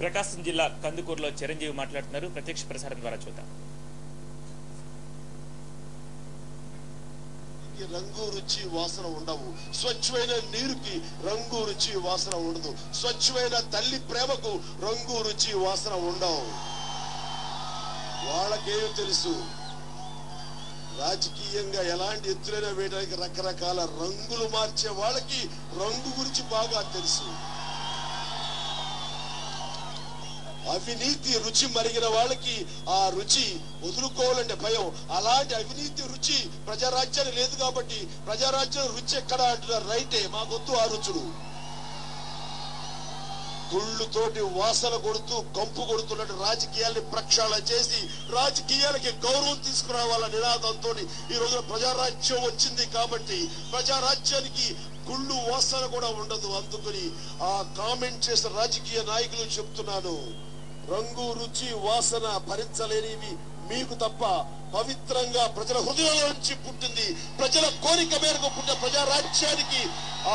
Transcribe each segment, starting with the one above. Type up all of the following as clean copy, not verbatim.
ప్రకాశం జిల్లా కందుకూరులో చిరంజీవి మాట్లాడుతున్నారు. ప్రత్యక్ష ప్రసారం ద్వారా చూద్దాం. రంగు రుచి వాసన ఉండవు. స్వచ్ఛమైన నీరుకి రంగు రుచి వాసన ఉండదు. స్వచ్ఛమైన తల్లి ప్రేమకు రంగు రుచి వాసన ఉండవు. వాళ్ళకేం తెలుసు, రాజకీయంగా ఎలాంటి ఎత్తులైనా వేయడానికి రకరకాల రంగులు మార్చే వాళ్ళకి రంగు గురించి బాగా తెలుసు. అవినీతి రుచి మరిగిన వాళ్ళకి ఆ రుచి వదులుకోవాలంటే భయం. అలాంటి అవినీతి రుచి ప్రజారాజ్యాన్ని లేదు కాబట్టి ప్రజారాజ్యం రుచి ఎక్కడ అంటున్నారు. రైటే, మాకొద్దు ఆ రుచులు. గుళ్ళుతోటి వాసన కొడుతూ కంపు కొడుతున్నట్టు రాజకీయాల్ని ప్రక్షాళన చేసి రాజకీయాలకి గౌరవం తీసుకురావాల నినాదంతో ఈ రోజున ప్రజారాజ్యం వచ్చింది. కాబట్టి ప్రజారాజ్యానికి గుళ్ళు వాసన కూడా ఉండదు. అందుకని ఆ కామెంట్ చేసిన రాజకీయ నాయకులు చెప్తున్నాను, రంగు రుచి వాసన భరించలేనివి మీకు తప్ప పవిత్రంగా ప్రజల హృదయాల నుంచి పుట్టింది, ప్రజల కోరిక మేరకు పుట్టిన ప్రజారాజ్యానికి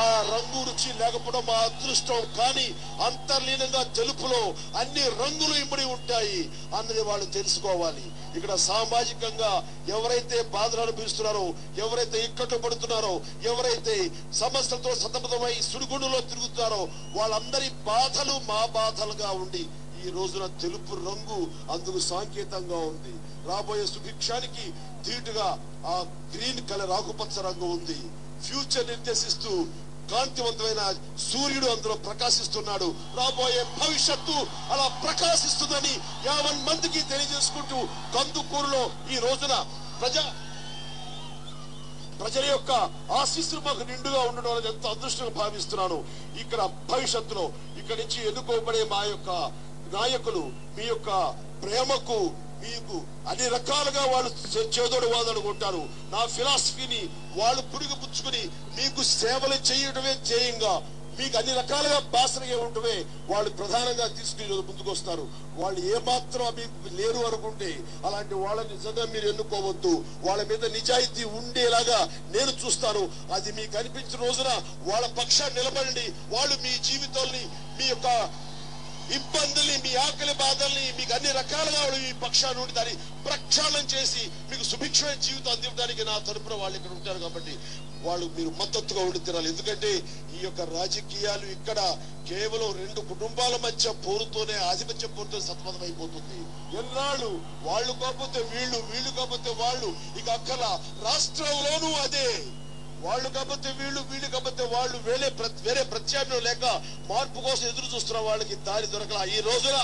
ఆ రంగు రుచి లేకపోవడం మా అదృష్టం. కానీ అంతర్లీనంగా తెలుపులో అన్ని రంగులు ఇమిడి ఉంటాయి అన్నది వాళ్ళు తెలుసుకోవాలి. ఇక్కడ సామాజికంగా ఎవరైతే బాధలు అనుభవిస్తున్నారో, ఎవరైతే ఇక్కట్లు పడుతున్నారో, ఎవరైతే సమస్యలతో సతమతమై సుడిగుండులో తిరుగుతున్నారో వాళ్ళందరి బాధలు మా బాధలుగా ఉండి ఈ రోజున తెలుపు రంగు అందుకు సంకేతంగా ఉంది. రాబోయే సుభిక్షానికి ధీటుగా ఆ గ్రీన్ కలర్ ఆకుపచ్చ రంగు ఉంది. ఫ్యూచర్ నిర్దేశిస్తూ కాంతివంతమైన సూర్యుడు అందులో ప్రకాశిస్తున్నాడు. రాబోయే భవిష్యత్తు అలా ప్రకాశిస్తుందని 50 మందికి తెలియజేసుకుంటూ కందుకూరులో ఈ రోజున ప్రజల యొక్క ఆశీస్సులు మాకు నిండుగా ఉండడం అనేది ఎంతో అదృష్టంగా భావిస్తున్నాను. ఇక్కడ భవిష్యత్తులో ఇక్కడి నుంచి ఎన్నుకోబడే మా యొక్క నాయకులు మీ యొక్క ప్రేమకు మీకు అన్ని రకాలుగా వాళ్ళు చేదోడు వాదోడు ఉంటారు. నా ఫిలాసఫీని వాళ్ళు పురుగు పుచ్చుకుని మీకు సేవలు చేయడమే ధ్యేయంగా, మీకు అన్ని రకాలుగా బాసనగా ఉండటమే వాళ్ళు ప్రధానంగా తీసుకుని ముందుకు వస్తారు. వాళ్ళు ఏమాత్రం మీకు లేరు అనుకుంటే అలాంటి వాళ్ళని నిజంగా మీరు ఎన్నుకోవద్దు. వాళ్ళ మీద నిజాయితీ ఉండేలాగా నేను చూస్తాను. అది మీకు అనిపించిన రోజున వాళ్ళ పక్షాన్ని నిలబడండి. వాళ్ళు మీ జీవితాల్ని, మీ యొక్క ఇబ్బందుల్ని, మీ ఆకలి బాధల్ని మీకు అన్ని రకాలుగా మీ పక్షాన్ని ఉండి దాన్ని ప్రక్షాళన చేసి మీకు సుభిక్షమైన జీవితం అందించడానికి నా తరపున వాళ్ళు ఇక్కడ ఉంటారు. కాబట్టి వాళ్ళు మీరు మద్దతుగా ఉండి తినాలి. ఎందుకంటే ఈ యొక్క రాజకీయాలు ఇక్కడ కేవలం 2 కుటుంబాల మధ్య పోరుతోనే, ఆధిపత్య పోరుతో సతమతమైపోతుంది. ఎన్నాళ్ళు వాళ్ళు కాకపోతే వీళ్ళు, వీళ్ళు కాకపోతే వాళ్ళు, ఇక అక్కల రాష్ట్రంలోనూ అదే. వాళ్ళు కాకపోతే వీళ్ళు, వీళ్ళు కాకపోతే వాళ్ళు, వేరే ప్రత్యామ్నాయం లేక మార్పు కోసం ఎదురు చూస్తున్న వాళ్ళకి దారి దొరకల. ఈ రోజున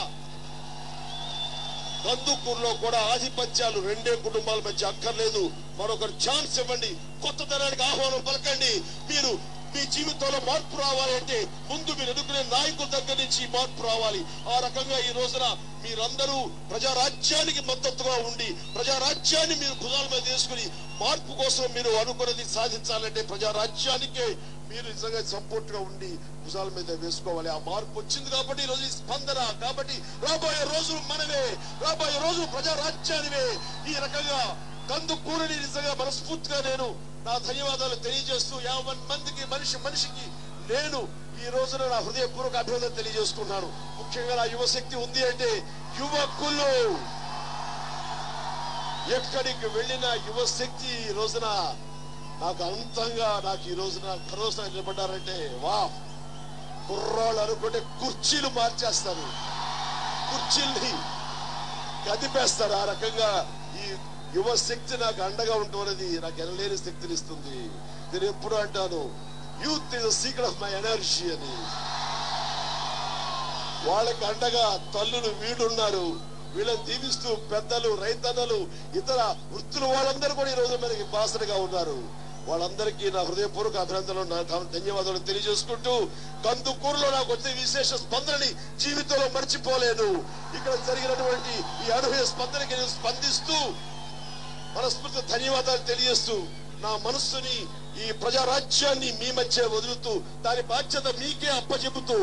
కందుకూరులో కూడా ఆధిపత్యాలు 2 కుటుంబాల మధ్య అక్కర్లేదు. మరొకరు ఛాన్స్ ఇవ్వండి, కొత్త తరానికి ఆహ్వానం పలకండి. మీరు మీ జీవితంలో మార్పు రావాలి అంటే ముందు మీరు ఎన్నుకునే నాయకుల దగ్గర నుంచి మార్పు రావాలి. ఆ రకంగా ఈ రోజున మీరందరూ ప్రజారాజ్యానికి మద్దతుగా ఉండి ప్రజారాజ్యాన్ని మీరు భుజాల మీద వేసుకుని మార్పు కోసం మీరు అనుకున్నది సాధించాలంటే ప్రజారాజ్యానికే మీరు నిజంగా సపోర్ట్ గా ఉండి భుజాల మీద వేసుకోవాలి. ఆ మార్పు వచ్చింది కాబట్టి ఈ రోజు స్పందన. కాబట్టి రాబోయే రోజులు మనమే, రాబోయే రోజులు ప్రజారాజ్యానివే. ఈ రకంగా కందుకూరుని నిజంగా మనస్ఫూర్తిగా నేను నా ధన్యవాదాలు తెలియజేస్తూ 50 మందికి మనిషికి నేను ఈ రోజున నా హృదయపూర్వక అభినందన తెలియజేసుకున్నాను. ముఖ్యంగా నా యువశక్తి ఉంది అంటే యువకులు ఎక్కడికి వెళ్ళిన యువశక్తి ఈ రోజున నాకు అంతంగా నాకు ఈ రోజున భరోసా నిలబడ్డారంటే వా, కుర్రాళ్ళు అనుకుంటే కుర్చీలు మార్చేస్తారు, కుర్చీల్ని కదిపేస్తారు. ఆ రకంగా ఈ యువశక్తి నాకు అండగా ఉండటం అనేది నాకు ఎనలేని శక్తిని ఇస్తుంది. నేను ఎప్పుడు అంటాను, youth is the secret of my energy అని. వాళ్ళకి అండగా తల్లులు వీళ్ళున్నారు. వీళ్ళని దీవిస్తూ పెద్దలు, రైతన్నలు, ఇతర వృత్తులు వాళ్ళందరూ కూడా ఈ రోజు మనకి బాసనగా ఉన్నారు. వాళ్ళందరికీ నా హృదయపూర్వక అభినందనలు, ధన్యవాదాలు తెలియజేసుకుంటూ కందుకూరులో నాకు వచ్చే విశేష స్పందనని జీవితంలో మర్చిపోలేను. ఇక్కడ జరిగినటువంటి ఈ అనూహ్య స్పందనకి నేను స్పందిస్తూ మనస్ఫూర్తి ధన్యవాదాలు తెలియజేస్తూ నా మనస్సుని ఈ ప్రజారాజ్యాన్ని మీ మధ్య వదులుతూ దాని బాధ్యత మీకే అప్పచెబుతూ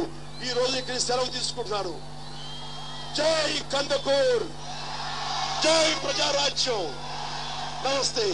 ఈ రోజు ఇక్కడ సెలవు తీసుకుంటున్నాను. జై కందుకూరు, జై ప్రజారాజ్యం. నమస్తే.